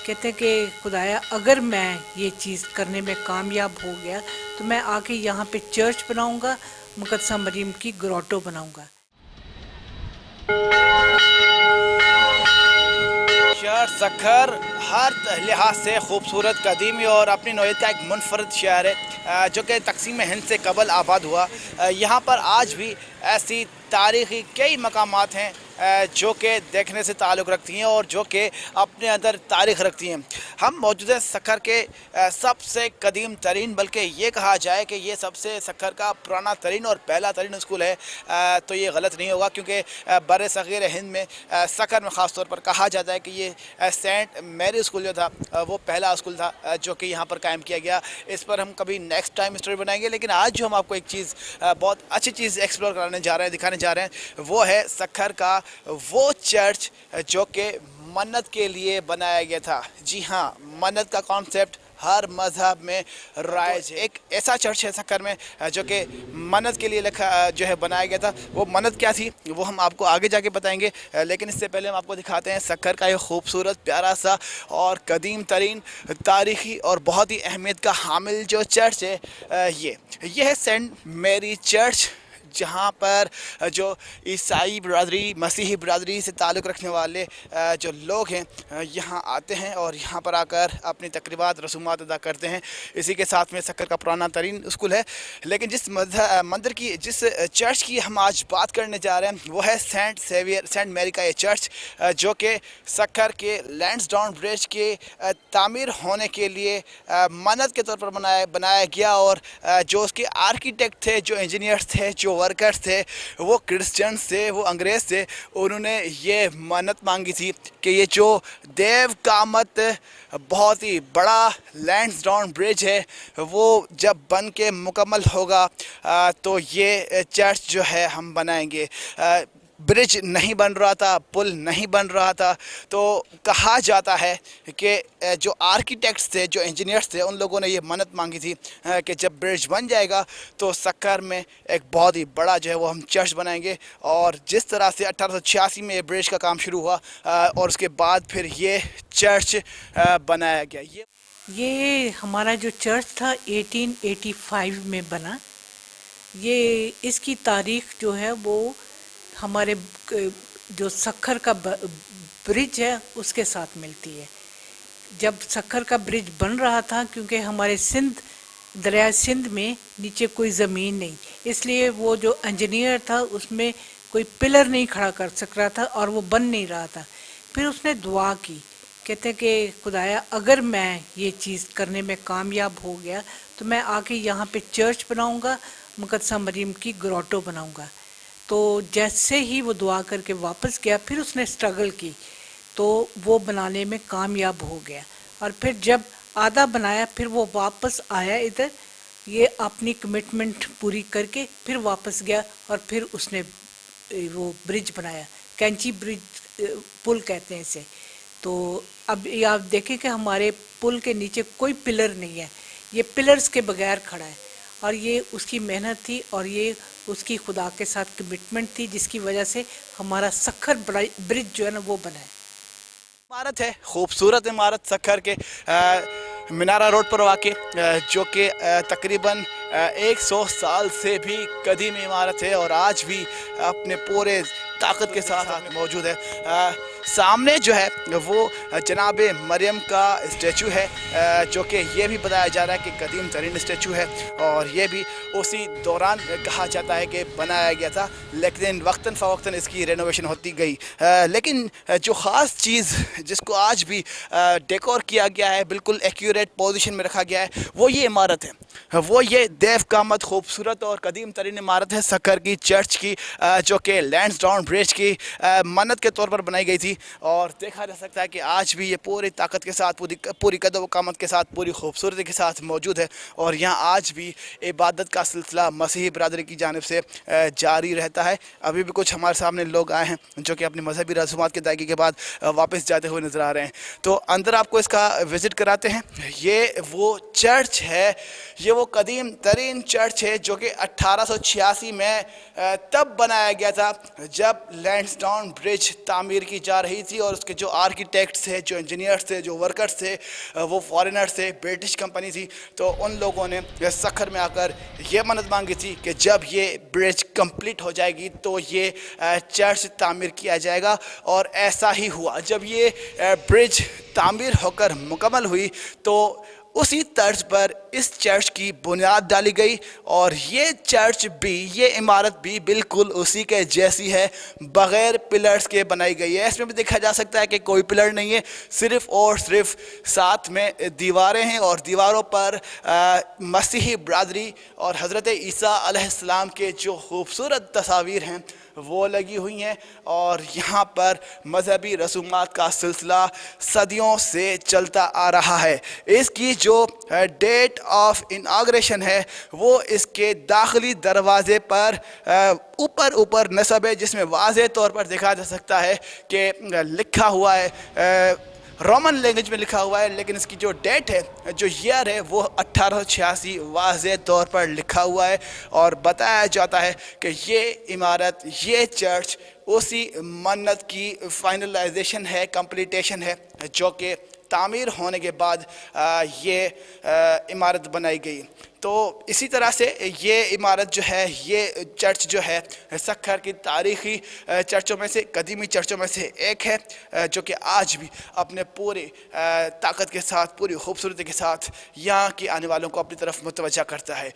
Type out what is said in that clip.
कहते हैं कि खुदाया अगर मैं ये चीज़ करने में कामयाब हो गया तो मैं आके यहाँ पे चर्च बनाऊँगा, मुक़द्दसा मरियम की ग्रोटो बनाऊँगा। शहर सक्खर हर लिहाज से खूबसूरत, कदीमी और अपनी नौइयत का एक मुनफरद शहर है जो कि तकसीम हिंद से कबल आबाद हुआ। यहाँ पर आज भी ऐसी तारीख़ी कई मकामात हैं जो कि देखने से ताल्लुक़ रखती हैं और जो कि अपने अंदर तारीख़ रखती हैं। हम मौजूद हैं सक्खर के सबसे कदीम तरीन, बल्कि ये कहा जाए कि ये सबसे सक्खर का पुराना तरीन और पहला तरीन स्कूल है, तो ये गलत नहीं होगा, क्योंकि बर सग़ीर हिंद में सक्खर में ख़ास तौर पर कहा जाता है कि ये सेंट मैरी स्कूल जो था वो पहला स्कूल था जो कि यहाँ पर कायम किया गया। इस पर हम कभी नेक्स्ट टाइम स्टोरी बनाएंगे, लेकिन आज जो हम आपको एक चीज़ बहुत अच्छी चीज़ एक्सप्लोर कराने जा रहे हैं, दिखाने जा रहे हैं, वो है सक्खर का वो चर्च जो कि मन्नत के लिए बनाया गया था। जी हाँ, मन्नत का कॉन्सेप्ट हर मज़हब में राइज है। एक ऐसा चर्च है सक्खर में जो कि मन्नत के लिए जो है बनाया गया था। वो मन्नत क्या थी वो हम आपको आगे जाके बताएंगे, लेकिन इससे पहले हम आपको दिखाते हैं सक्खर का ये खूबसूरत, प्यारा सा और कदीम तरीन, तारीख़ी और बहुत ही अहमियत का हामिल जो चर्च है। ये है सेंट मैरी चर्च, जहाँ पर जो ईसाई बिरादरी, मसीही बिरादरी से ताल्लुक़ रखने वाले जो लोग हैं यहाँ आते हैं और यहाँ पर आकर अपनी तकरीबात, रसूमात अदा करते हैं। इसी के साथ में सक्खर का पुराना तरीन स्कूल है। लेकिन जिस चर्च की हम आज बात करने जा रहे हैं वो है सेंट मैरी का ये चर्च, जो कि सक्खर के लैंसडाउन ब्रिज के तामीर होने के लिए मन्नत के तौर पर बनाया गया। और जो उसके आर्किटेक्ट थे, जो इंजीनियर्स थे, जो वर्कर्स थे, वो क्रिश्चियंस थे, वो अंग्रेज़ थे। उन्होंने ये मन्नत मांगी थी कि ये जो देव कामत बहुत ही बड़ा लैंसडाउन ब्रिज है वो जब बन के मुकम्मल होगा तो ये चर्च जो है हम बनाएंगे। ब्रिज नहीं बन रहा था, पुल नहीं बन रहा था, तो कहा जाता है कि जो आर्किटेक्ट्स थे, जो इंजीनियर्स थे, उन लोगों ने ये मन्नत मांगी थी कि जब ब्रिज बन जाएगा तो सक्खर में एक बहुत ही बड़ा जो है वो हम चर्च बनाएंगे। और जिस तरह से 1886 में ये ब्रिज का काम शुरू हुआ और उसके बाद फिर ये चर्च बनाया गया। ये हमारा जो चर्च था 1885 में बना। ये इसकी तारीख जो है वो हमारे जो सक्खर का ब्रिज है उसके साथ मिलती है। जब सक्खर का ब्रिज बन रहा था, क्योंकि हमारे दरिया सिंध में नीचे कोई ज़मीन नहीं, इसलिए वो जो इंजीनियर था उसमें कोई पिलर नहीं खड़ा कर सक रहा था और वो बन नहीं रहा था। फिर उसने दुआ की, कहते कि खुदाया अगर मैं ये चीज़ करने में कामयाब हो गया तो मैं आके यहाँ पे चर्च बनाऊँगा, मुक़द्दसा मरियम की ग्रोटो बनाऊँगा। तो जैसे ही वो दुआ करके वापस गया, फिर उसने स्ट्रगल की तो वो बनाने में कामयाब हो गया। और फिर जब आधा बनाया फिर वो वापस आया इधर, ये अपनी कमिटमेंट पूरी करके फिर वापस गया और फिर उसने वो ब्रिज बनाया, कैंची ब्रिज पुल कहते हैं इसे। तो अब ये आप देखें कि हमारे पुल के नीचे कोई पिलर नहीं है, ये पिलर्स के बगैर खड़ा है। और ये उसकी मेहनत थी और ये उसकी खुदा के साथ कमिटमेंट थी, जिसकी वजह से हमारा सक्खर ब्रिज जो है ना वो बना है। इमारत है, खूबसूरत इमारत सक्खर के मीनारा रोड पर वाक़, जो कि तकरीबन 100 साल से भी कदीम इमारत है और आज भी अपने पूरे ताकत के साथ मौजूद है। सामने जो है वो जनाब मरियम का स्टैचू है, जो कि ये भी बताया जा रहा है कि कदीम तरीन स्टैचू है और ये भी उसी दौरान कहा जाता है कि बनाया गया था, लेकिन वक्तन फ़वक्तन इसकी रेनोवेशन होती गई। लेकिन जो ख़ास चीज़ जिसको आज भी डेकोर किया गया है, बिल्कुल एक्यूरेट पोजीशन में रखा गया है, वो ये इमारत है। वो ये देव कामत खूबसूरत और कदीम तरीन इमारत है सक्खर की चर्च की, जो कि लैंसडाउन ब्रिज की मन्नत के तौर पर बनाई गई थी। और देखा जा सकता है कि आज भी ये पूरी ताकत के साथ, पूरी कदर कामत के साथ, पूरी खूबसूरती के साथ मौजूद है। और यहाँ आज भी इबादत का सिलसिला मसीही बरादरी की जानिब से जारी रहता है। अभी भी कुछ हमारे सामने लोग आए हैं जो कि अपनी मजहबी रसूमात की अदायगी के बाद वापस जाते हुए नज़र आ रहे हैं। तो अंदर आपको इसका विज़िट कराते हैं। ये वो चर्च है, ये वो कदीम तरीन चर्च है जो कि 1886 में तब बनाया गया था जब लैंसडाउन ब्रिज तामीर की जा रही थी, और उसके जो आर्किटेक्ट्स थे, जो इंजीनियर्स थे, जो वर्कर्स थे, वो फॉरेनर्स थे, ब्रिटिश कंपनी थी। तो उन लोगों ने सखर में आकर ये मन्नत मांगी थी कि जब ये ब्रिज कंप्लीट हो जाएगी तो ये चर्च तामीर किया जाएगा, और ऐसा ही हुआ। जब ये ब्रिज तामीर होकर मुकम्मल हुई तो उसी तर्ज पर इस चर्च की बुनियाद डाली गई, और ये चर्च भी, ये इमारत भी बिल्कुल उसी के जैसी है, बग़ैर पिलर्स के बनाई गई है। इसमें भी देखा जा सकता है कि कोई पिलर नहीं है, सिर्फ़ और सिर्फ साथ में दीवारें हैं, और दीवारों पर मसीही बरादरी और हज़रत ईसा अलैहिस्सलाम के जो खूबसूरत तस्वीर हैं वो लगी हुई हैं। और यहाँ पर मजहबी रसूमात का सिलसिला सदियों से चलता आ रहा है। इसकी जो डेट ऑफ इनाग्रेशन है वो इसके दाखिली दरवाज़े पर ऊपर नस्ब है, जिसमें वाज़े तौर पर देखा जा सकता है कि लिखा हुआ है, रोमन लैंग्वेज में लिखा हुआ है, लेकिन इसकी जो डेट है, जो ईयर है, वो 1886 वाज़े तौर पर लिखा हुआ है। और बताया जाता है कि ये इमारत, ये चर्च उसी मन्नत की फाइनलाइजेशन है, कंप्लीटेशन है, जो कि तामीर होने के बाद ये इमारत बनाई गई। तो इसी तरह से ये इमारत जो है, ये चर्च जो है, सखर की तारीख़ी चर्चों में से, कदीमी चर्चों में से एक है, जो कि आज भी अपने पूरे ताकत के साथ, पूरी खूबसूरती के साथ यहाँ के आने वालों को अपनी तरफ मुतवज्जा करता है।